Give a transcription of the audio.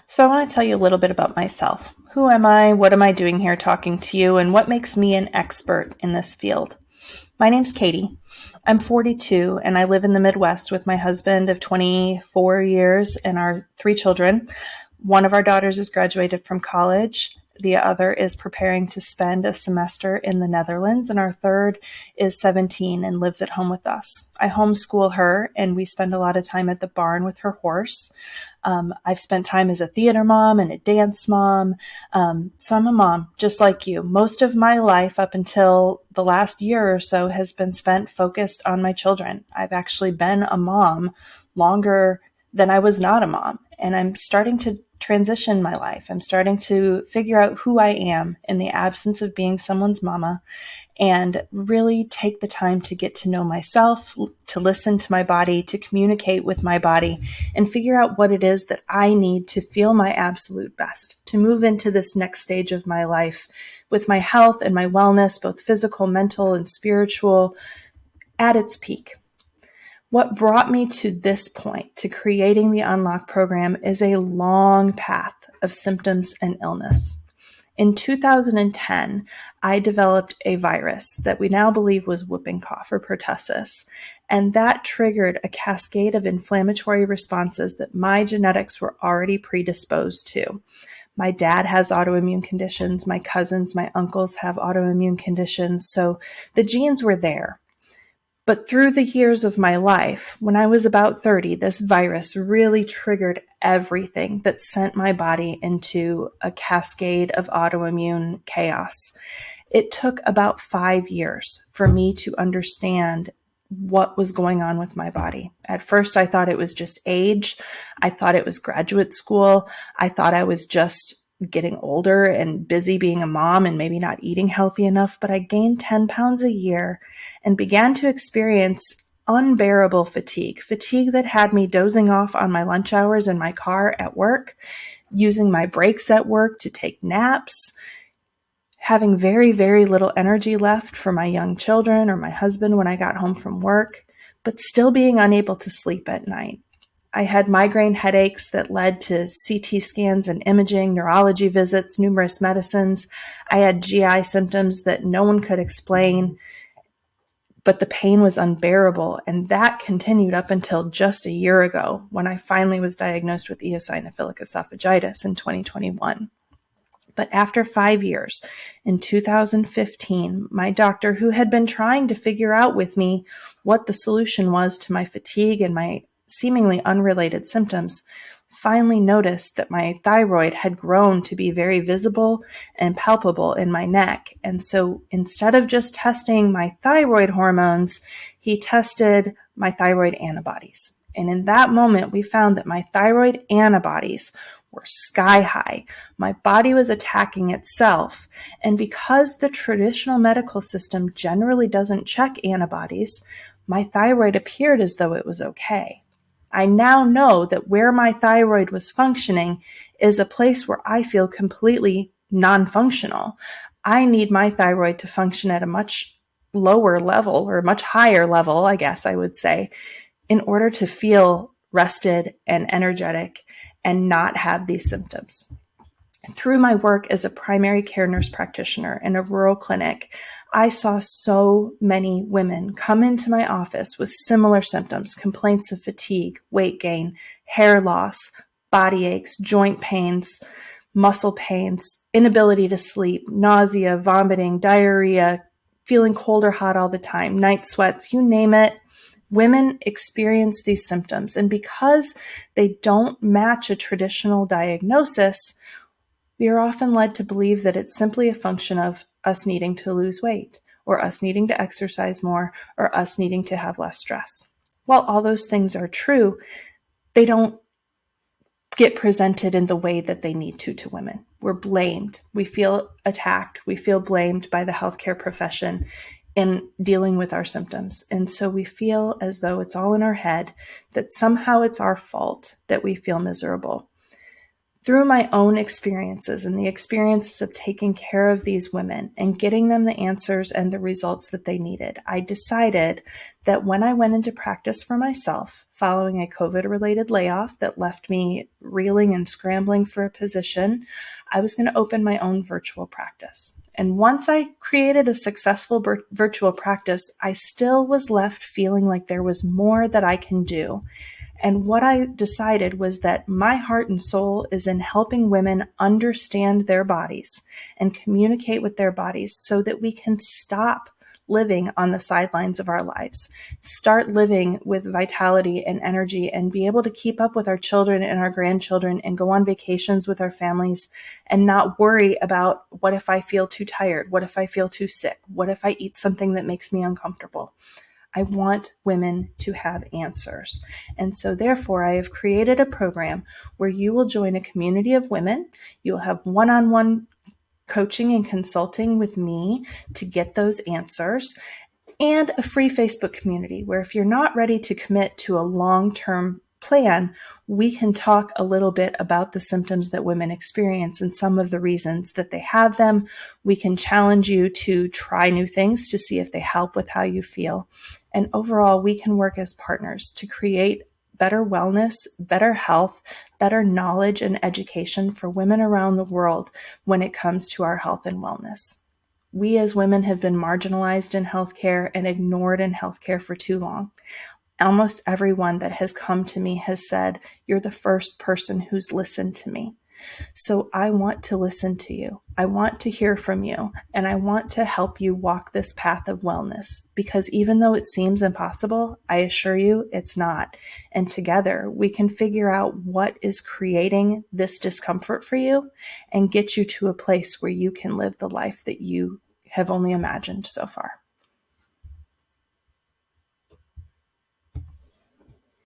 So I want to tell you a little bit about myself. Who am I? What am I doing here talking to you? And what makes me an expert in this field? My name's Katie. I'm 42 and I live in the Midwest with my husband of 24 years and our 3 children. One of our daughters is graduated from college. The other is preparing to spend a semester in the Netherlands, and our third is 17 and lives at home with us. I homeschool her, and we spend a lot of time at the barn with her horse. I've spent time as a theater mom and a dance mom. So I'm a mom, just like you. Most of my life up until the last year or so has been spent focused on my children. I've actually been a mom longer than I was not a mom. And I'm starting to transition my life. I'm starting to figure out who I am in the absence of being someone's mama, and really take the time to get to know myself, to listen to my body, to communicate with my body, and figure out what it is that I need to feel my absolute best, to move into this next stage of my life with my health and my wellness, both physical, mental, and spiritual, at its peak. What brought me to this point, to creating the Unlock program, is a long path of symptoms and illness. In 2010, I developed a virus that we now believe was whooping cough or pertussis, and that triggered a cascade of inflammatory responses that my genetics were already predisposed to. My dad has autoimmune conditions, my cousins, my uncles have autoimmune conditions, so the genes were there. But through the years of my life, when I was about 30, this virus really triggered everything that sent my body into a cascade of autoimmune chaos. It took about 5 years for me to understand what was going on with my body. At first, I thought it was just age. I thought it was graduate school. I thought I was just getting older and busy being a mom and maybe not eating healthy enough, but I gained 10 pounds a year and began to experience unbearable fatigue that had me dozing off on my lunch hours in my car at work, using my breaks at work to take naps, having very, very little energy left for my young children or my husband when I got home from work, but still being unable to sleep at night. I had migraine headaches that led to CT scans and imaging, neurology visits, numerous medicines. I had GI symptoms that no one could explain, but the pain was unbearable. And that continued up until just a year ago when I finally was diagnosed with eosinophilic esophagitis in 2021. But after 5 years, in 2015, my doctor, who had been trying to figure out with me what the solution was to my fatigue and my seemingly unrelated symptoms, finally noticed that my thyroid had grown to be very visible and palpable in my neck. And so instead of just testing my thyroid hormones, he tested my thyroid antibodies. And in that moment, we found that my thyroid antibodies were sky high. My body was attacking itself. And because the traditional medical system generally doesn't check antibodies, my thyroid appeared as though it was okay. I now know that where my thyroid was functioning is a place where I feel completely non-functional. I need my thyroid to function at a much lower level, or a much higher level, I guess I would say, in order to feel rested and energetic and not have these symptoms. Through my work as a primary care nurse practitioner in a rural clinic, I saw so many women come into my office with similar symptoms, complaints of fatigue, weight gain, hair loss, body aches, joint pains, muscle pains, inability to sleep, nausea, vomiting, diarrhea, feeling cold or hot all the time, night sweats, you name it. Women experience these symptoms, and because they don't match a traditional diagnosis, we are often led to believe that it's simply a function of us needing to lose weight, or us needing to exercise more, or us needing to have less stress. While all those things are true, they don't get presented in the way that they need to women. We're blamed. We feel attacked. We feel blamed by the healthcare profession in dealing with our symptoms. And so we feel as though it's all in our head, that somehow it's our fault that we feel miserable. Through my own experiences and the experiences of taking care of these women and getting them the answers and the results that they needed, I decided that when I went into practice for myself, following a COVID-related layoff that left me reeling and scrambling for a position, I was going to open my own virtual practice. And once I created a successful virtual practice, I still was left feeling like there was more that I can do. And what I decided was that my heart and soul is in helping women understand their bodies and communicate with their bodies so that we can stop living on the sidelines of our lives, start living with vitality and energy, and be able to keep up with our children and our grandchildren and go on vacations with our families and not worry about what if I feel too tired? What if I feel too sick? What if I eat something that makes me uncomfortable? I want women to have answers. And so therefore, I have created a program where you will join a community of women. You'll have one-on-one coaching and consulting with me to get those answers, and a free Facebook community where if you're not ready to commit to a long-term plan, we can talk a little bit about the symptoms that women experience and some of the reasons that they have them. We can challenge you to try new things to see if they help with how you feel. And overall, we can work as partners to create better wellness, better health, better knowledge and education for women around the world when it comes to our health and wellness. We as women have been marginalized in healthcare and ignored in healthcare for too long. Almost everyone that has come to me has said, "You're the first person who's listened to me." So I want to listen to you. I want to hear from you, and I want to help you walk this path of wellness, because even though it seems impossible, I assure you it's not. And together we can figure out what is creating this discomfort for you and get you to a place where you can live the life that you have only imagined so far.